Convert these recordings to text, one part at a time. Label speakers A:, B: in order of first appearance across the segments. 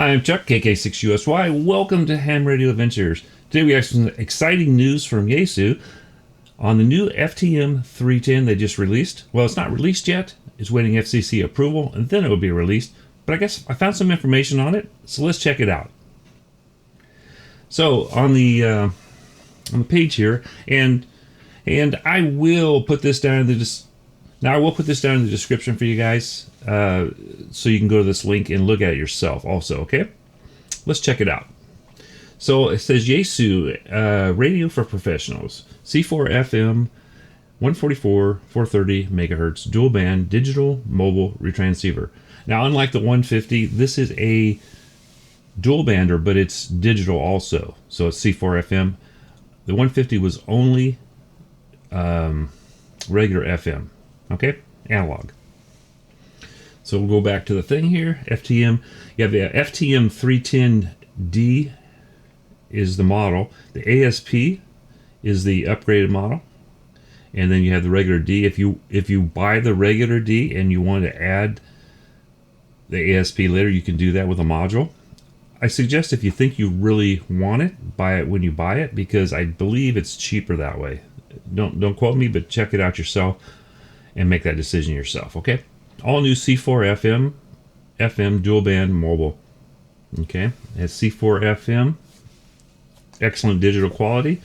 A: I'm Chuck, KK6USY. Welcome to Ham Radio Adventures. Today we have some exciting news from Yaesu on the new FTM 310 they just released. Well, it's not released yet. It's waiting FCC approval, and then it will be released. But I guess I found some information on it, so let's check it out. So on the page here, and I will put this down in the I will put this down in the description for you guys, so you can go to this link and look at it yourself also, okay? Let's check it out. So it says Yaesu radio for professionals, C4 FM, 144, 430 megahertz, dual band, digital, mobile, retransceiver. Now, unlike the 150, this is a dual bander, but it's digital also. So it's C4 FM. The 150 was only regular FM. Okay, analog. So we'll go back to the thing here. FTM. You have the FTM 310D is the model. The ASP is the upgraded model, and then you have the regular D. If you buy the regular D and you want to add the ASP later, you can do that with a module. I suggest if you think you really want it, buy it when you buy it, because I believe it's cheaper that way. Don't quote me, but check it out yourself and make that decision yourself, okay? All new C4 FM dual band mobile, okay? It has C4 FM, excellent digital quality,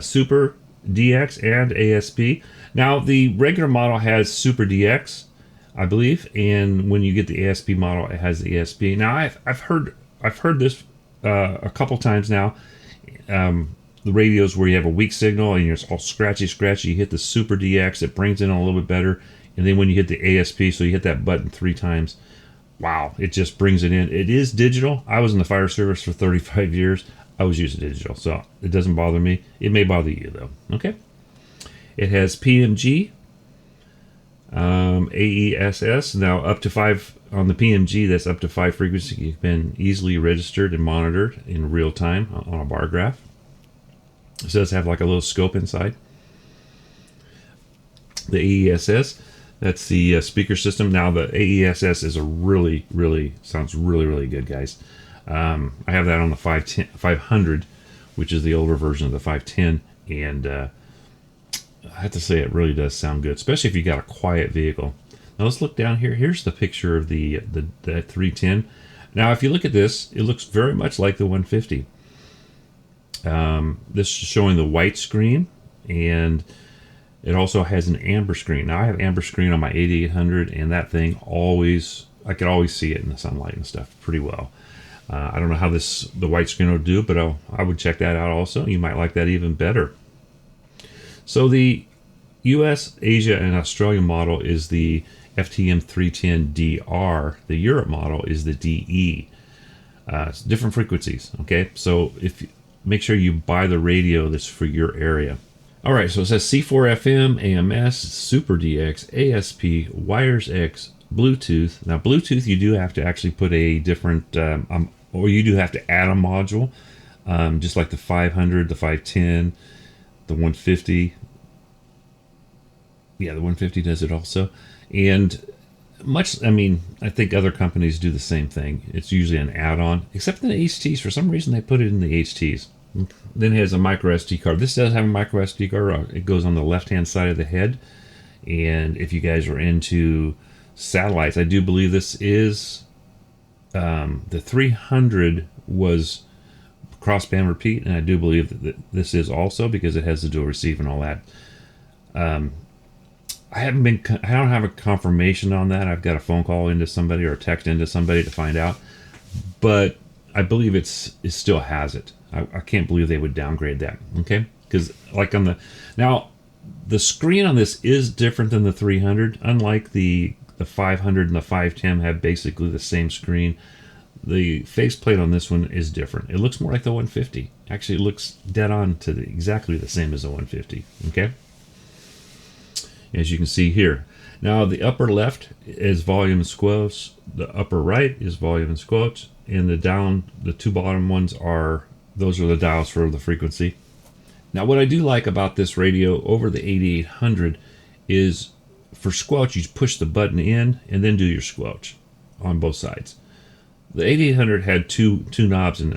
A: Super DX and ASP. Now the regular model has Super DX, I believe, and when you get the ASP model, it has the ASP. Now I've heard this a couple times now. The radios where you have a weak signal and you're all scratchy, you hit the Super DX, it brings in a little bit better, and then when you hit the ASP, so you hit that button 3 times, wow, it just brings it in. It is digital. I was in the fire service for 35 years. I was using digital, so it doesn't bother me. It may bother you though, okay? It has PMG, AESS, now up to 5, on the PMG, that's up to 5 frequencies. You've been easily registered and monitored in real time on a bar graph. It does have like a little scope inside. The AESS, that's the speaker system. Now the AESS is sounds really good, guys. I have that on the 500, which is the older version of the 510, and I have to say it really does sound good, especially if you got a quiet vehicle. Now let's look down here. Here's the picture of the 310. Now if you look at this, it looks very much like the 150. This is showing the white screen, and it also has an amber screen. Now I have amber screen on my 8800, and that thing I could always see it in the sunlight and stuff pretty well. I don't know how the white screen will do, but I would check that out also. You might like that even better. So the US, Asia, and Australian model is the FTM 310DR. The Europe model is the DE. It's different frequencies, okay? So make sure you buy the radio that's for your area. All right, so it says C4 FM, AMS, Super DX, ASP, Wires X, Bluetooth. Now, Bluetooth, you do have to actually put a different, or you do have to add a module, just like the 500, the 510, the 150. Yeah, the 150 does it also. And I think other companies do the same thing. It's usually an add-on, except in the HTs. For some reason, they put it in the HTs. Then it has a micro SD card. This does have a micro SD card. It goes on the left-hand side of the head. And if you guys are into satellites, I do believe this is the 300 was crossband repeat, and I do believe that this is also, because it has the dual receive and all that. I don't have a confirmation on that. I've got a phone call into somebody or a text into somebody to find out, but I believe it still has it. I can't believe they would downgrade that. Okay, because like now the screen on this is different than the 300. Unlike the 500 and the 510 have basically the same screen. The faceplate on this one is different. It looks more like the 150. Actually, it looks dead on to exactly the same as the 150. Okay. As you can see here. Now the upper left is volume and squelch, the upper right is volume and squelch, and the 2 bottom ones are the dials for the frequency. Now what I do like about this radio over the 8800 is for squelch, you push the button in and then do your squelch on both sides. The 8800 had two knobs, and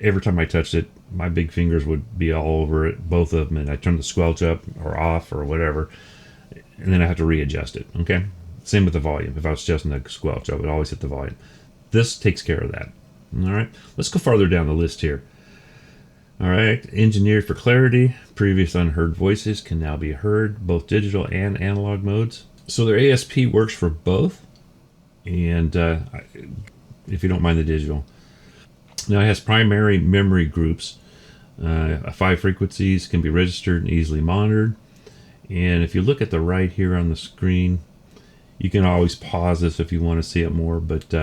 A: every time I touched it, my big fingers would be all over it, both of them, and I turned the squelch up or off or whatever, and then I have to readjust it. Okay, same with the volume. If I was adjusting the squelch, I would always hit the volume. This takes care of that. All right, let's go farther down the list here. All right, engineered for clarity. Previous unheard voices can now be heard, both digital and analog modes. So their ASP works for both, and if you don't mind the digital. Now it has primary memory groups. 5 frequencies can be registered and easily monitored. And if you look at the right here on the screen, you can always pause this if you want to see it more, but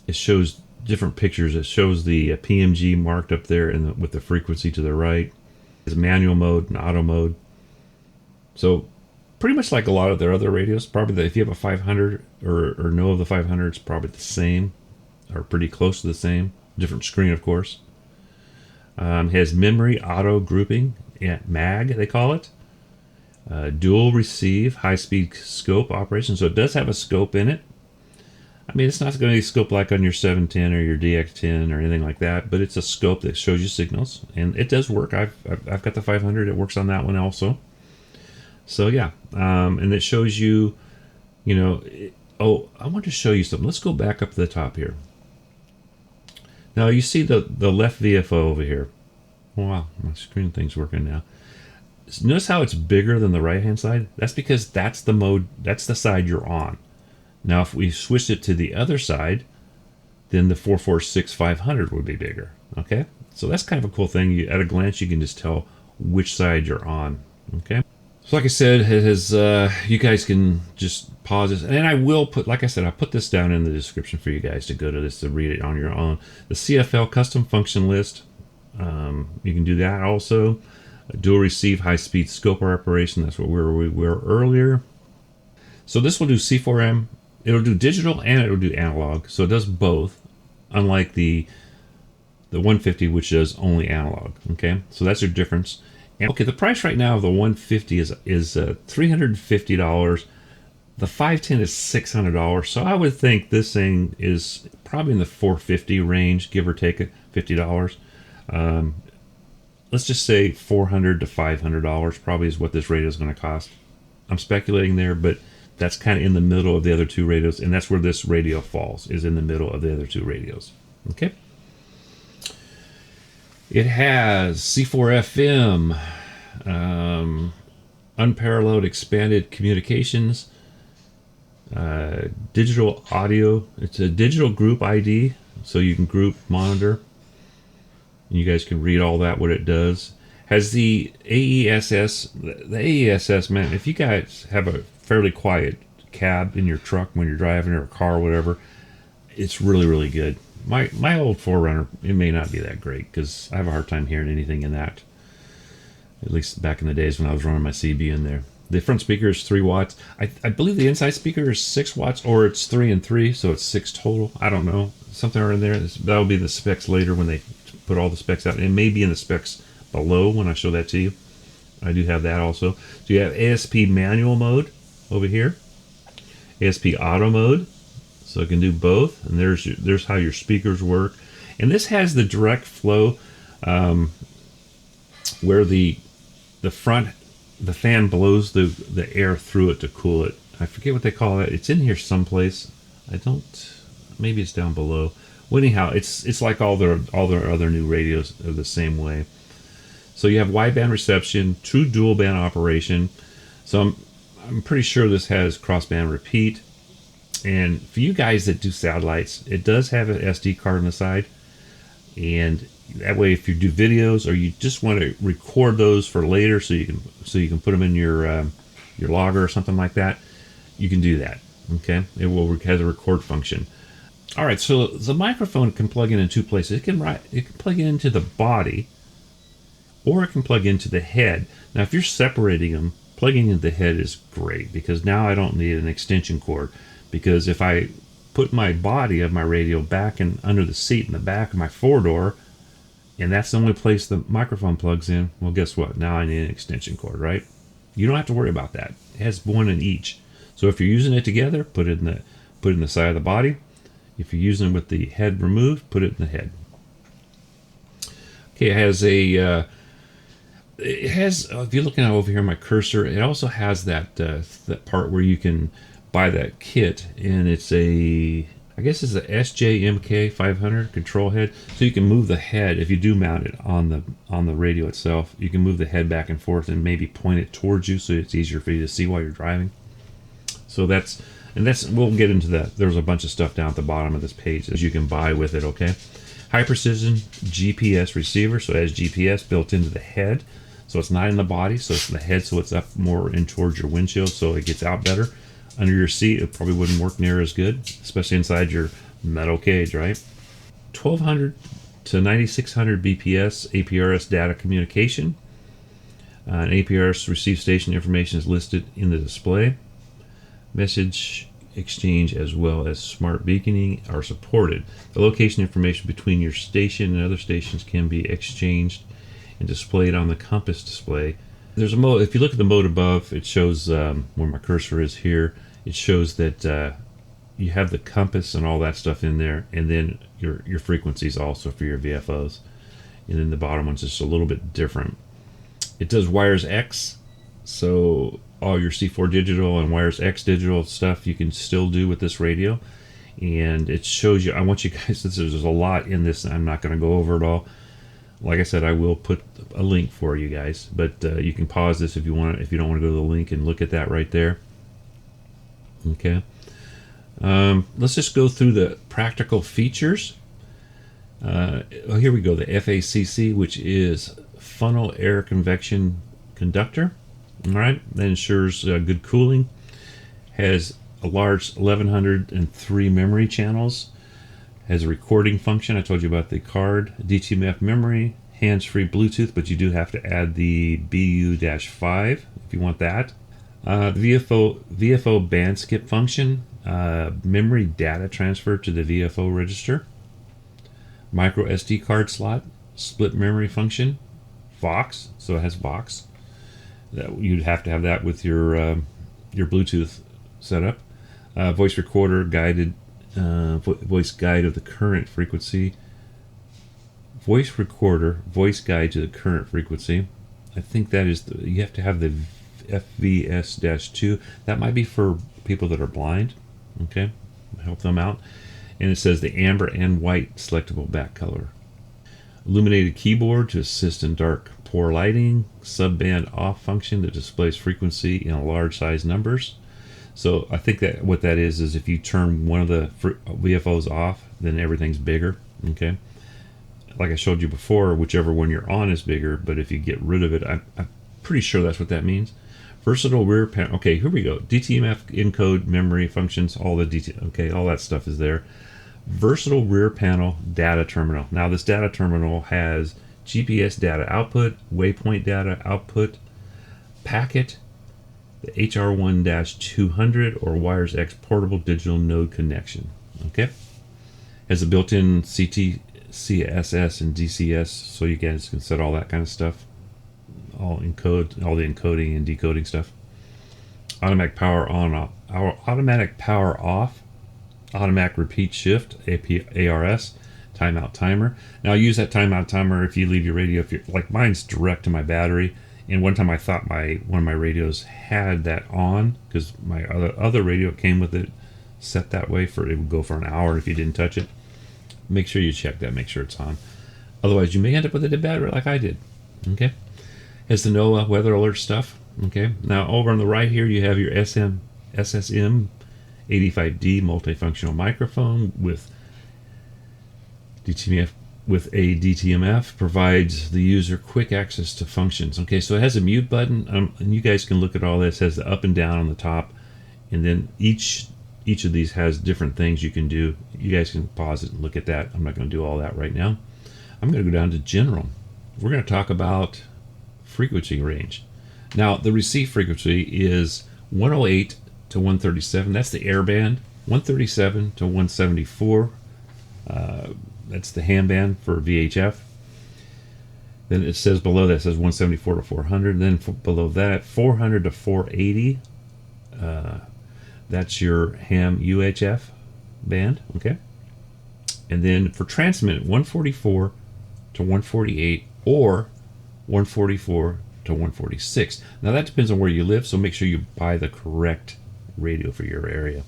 A: it shows different pictures. It shows the PMG marked up there and with the frequency to the right. It's manual mode and auto mode. So pretty much like a lot of their other radios. Probably if you have a 500 or know of the 500, it's probably the same or pretty close to the same. Different screen, of course. Has memory auto grouping, MAG they call it. Dual receive, high-speed scope operation. So it does have a scope in it. I mean, it's not going to be a scope like on your 710 or your DX10 or anything like that, but it's a scope that shows you signals, and it does work. I've got the 500. It works on that one also. So yeah, and it shows you, I want to show you something. Let's go back up to the top here. Now you see the left VFO over here. Wow, my screen thing's working now. Notice how it's bigger than the right-hand side? That's because that's the mode, that's the side you're on. Now, if we switched it to the other side, then the 446-500 would be bigger. Okay, so that's kind of a cool thing. At a glance, you can just tell which side you're on. Okay, so like I said, it has. You guys can just pause this, and I will put, like I said, I'll put this down in the description for you guys to go to this to read it on your own. The CFL custom function list. You can do that also. A dual receive high-speed scope operation. That's what we were earlier. So this will do C4M. It'll do digital and it'll do analog, so it does both, unlike the 150, which does only analog. Okay, so that's your difference. And okay, the price right now of the 150 is $350. The 510 is $600. So I would think this thing is probably in the $450 range, give or take $50. Let's just say $400 to $500 probably is what this radio is going to cost. I'm speculating there, but that's kind of in the middle of the other two radios, and that's where this radio falls, is in the middle of the other two radios. Okay. It has C4FM, unparalleled expanded communications, digital audio. It's a digital group ID, so you can group monitor. You guys can read all that, what it does. Has the AESS. The AESS, man, if you guys have a fairly quiet cab in your truck when you're driving, or a car or whatever, it's really, really good. My old 4Runner, it may not be that great because I have a hard time hearing anything in that. At least back in the days when I was running my CB in there. The front speaker is 3 watts. I believe the inside speaker is 6 watts, or it's 3 and 3, so it's 6 total. I don't know. Something in there. That'll be the specs later when they put all the specs out. It may be in the specs below when I show that to you. I do have that also. So you have ASP manual mode over here, ASP auto mode, so it can do both. And there's how your speakers work. And this has the direct flow, where the front, the fan blows the air through it to cool it. I forget what they call it. It's in here someplace. Maybe it's down below. Well, anyhow, it's like all their other new radios are the same way. So you have wideband reception, true dual band operation. So I'm pretty sure this has crossband repeat. And for you guys that do satellites, it does have an SD card on the side. And that way, if you do videos or you just want to record those for later, so you can put them in your logger or something like that, you can do that. Okay, it has a record function. All right, so the microphone can plug in 2 places. It can plug into the body, or it can plug into the head. Now, if you're separating them, plugging into the head is great, because now I don't need an extension cord. Because if I put my body of my radio back under the seat in the back of my 4-door, and that's the only place the microphone plugs in, well, guess what? Now I need an extension cord, right? You don't have to worry about that. It has one in each. So if you're using it together, put it in the side of the body. If you're using it with the head removed, put it in the head. Okay, it has if you're looking over here at my cursor, it also has that that part where you can buy that kit, and it's I guess it's a SJMK 500 control head, so you can move the head if you do mount it on the radio itself. You can move the head back and forth and maybe point it towards you, so it's easier for you to see while you're driving. So that's we'll get into that. There's a bunch of stuff down at the bottom of this page that you can buy with it. Okay, high precision GPS receiver, so it has GPS built into the head, so it's not in the body, so it's in the head, so it's up more in towards your windshield, so it gets out better. Under your seat, it probably wouldn't work near as good, especially inside your metal cage, right? 1200 to 9600 BPS APRS data communication. An APRS receive station information is listed in the display. Message exchange as well as smart beaconing are supported. The location information between your station and other stations can be exchanged and displayed on the compass display. There's a mode. If you look at the mode above, it shows where my cursor is here. It shows that you have the compass and all that stuff in there, and then your frequencies also for your VFOs. And then the bottom one's just a little bit different. It does wires X, so all your C4 digital and wires X digital stuff you can still do with this radio. And it shows you, I want you guys, since there's a lot in this, I'm not going to go over it all. Like I said, I will put a link for you guys, but you can pause this if you want, if you don't want to go to the link and look at that right there. Okay. Let's just go through the practical features. Here we go. The FACC, which is funnel air convection conductor. All right, that ensures good cooling. Has a large 1103 memory channels. Has a recording function. I told you about the card, DTMF memory, hands-free Bluetooth, but you do have to add the BU-5 if you want that. The VFO band skip function, memory data transfer to the VFO register, micro SD card slot, split memory function, Vox, so it has Vox. That you'd have to have that with your Bluetooth setup. Voice recorder guided voice guide of the current frequency. Voice recorder voice guide to the current frequency. I think that is you have to have the FVS-2. That might be for people that are blind. Okay, help them out. And it says the amber and white selectable back color. Illuminated keyboard to assist in dark poor lighting. Subband off function that displays frequency in large size numbers. So I think that what that is if you turn one of the VFOs off, then everything's bigger. Okay, like I showed you before, whichever one you're on is bigger, but if you get rid of it, I'm pretty sure that's what that means. Versatile rear panel. Okay, here we go. DTMF encode memory functions, all the okay, all that stuff is there. Versatile rear panel data terminal. Now this data terminal has GPS data output, waypoint data output, packet, the HR1-200 or Wires X portable digital node connection. Okay, has a built-in CT, CSS, and DCS, so you guys can set all that kind of stuff. All the encoding and decoding stuff. Automatic power on off. Automatic power off. Automatic repeat shift, ARS, timeout timer. Now I use that timeout timer if you leave your radio, if you're like mine's direct to my battery. And one time I thought one of my radios had that on because my other radio came with it set that way for it would go for an hour if you didn't touch it. Make sure you check that, make sure it's on. Otherwise you may end up with a dead battery like I did. Okay. Has the NOAA weather alert stuff. Okay. Now over on the right here you have your SSM 85D multifunctional microphone with DTMF. With a DTMF provides the user quick access to functions. Okay, so it has a mute button, and you guys can look at all this. It has the up and down on the top, and then each of these has different things you can do. You guys can pause it and look at that. I'm not going to do all that right now. I'm going to go down to general. We're going to talk about frequency range. Now, the receive frequency is 108 to 137. That's the air band. 137 to 174. That's the ham band for VHF. Then it says below that, it says 174 to 400. Then below that, 400 to 480. That's your ham UHF band. Okay. And then for transmit, 144 to 148 or 144 to 146. Now that depends on where you live, so make sure you buy the correct radio for your area.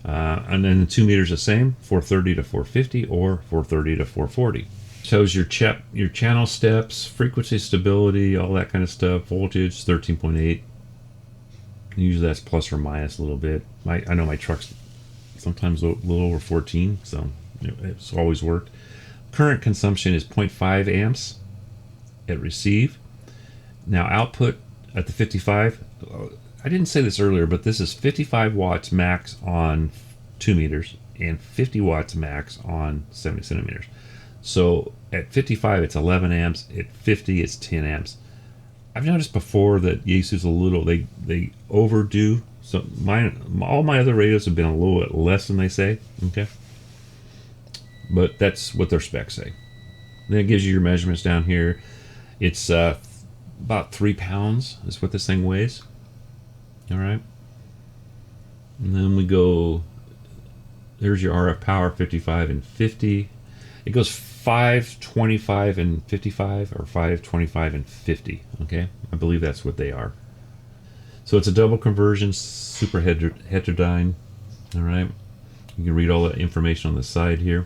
A: And then the 2 meters the same, 430 to 450 or 430 to 440. Shows your channel steps, frequency stability, all that kind of stuff. Voltage 13.8. Usually that's plus or minus a little bit. I know my truck's sometimes a little over 14, so it's always worked. Current consumption is 0.5 amps at receive. Now output at the 55. I didn't say this earlier, but this is 55 watts max on 2 meters and 50 watts max on 70 centimeters. So at 55 it's 11 amps, at 50 it's 10 amps. I've noticed before that Yaesu's a little, they overdo. So all my other radios have been a little bit less than they say, okay? But that's what their specs say. Then it gives you your measurements down here. It's about 3 pounds is what this thing weighs. All right. And then we go, there's your RF power, 55 and 50. It goes 5, 25, and 55, or 5, 25, and 50. Okay, I believe that's what they are. So it's a double conversion, super heterodyne. All right, you can read all the information on the side here.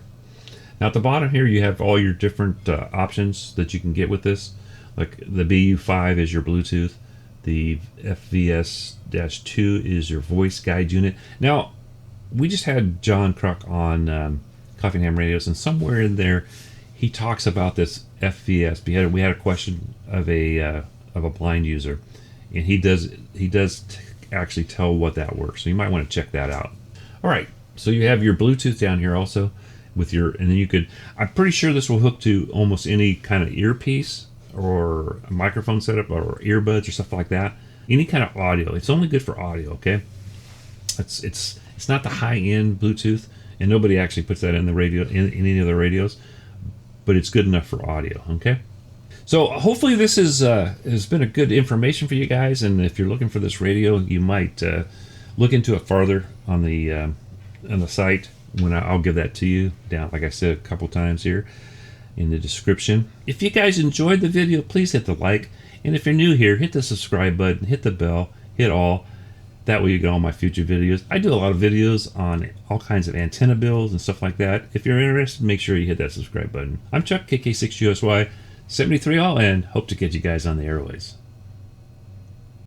A: Now at the bottom here, you have all your different options that you can get with this. Like the BU5 is your Bluetooth. The FVS-2 is your voice guide unit. Now, we just had John Kruk on Coffee and Ham Radios, and somewhere in there, he talks about this FVS. We had a question of a blind user, and he does actually tell what that works. So you might want to check that out. All right, so you have your Bluetooth down here also with your, and then you could. I'm pretty sure this will hook to almost any kind of earpiece or a microphone setup or earbuds or stuff like that. Any kind of audio. It's only good for audio. Okay, it's not the high end Bluetooth, and nobody actually puts that in the radio in any of the radios. But it's good enough for audio. Okay, so hopefully this has been a good information for you guys, and if you're looking for this radio, you might look into it farther on the site when I'll give that to you down, like I said a couple times here in the description. If you guys enjoyed the video, please hit the like, and if you're new here, hit the subscribe button, hit the bell, hit all. That way you get all my future videos. I do a lot of videos on all kinds of antenna builds and stuff like that. If you're interested, make sure you hit that subscribe button. I'm Chuck, KK6USY, 73 all, and hope to get you guys on the airways.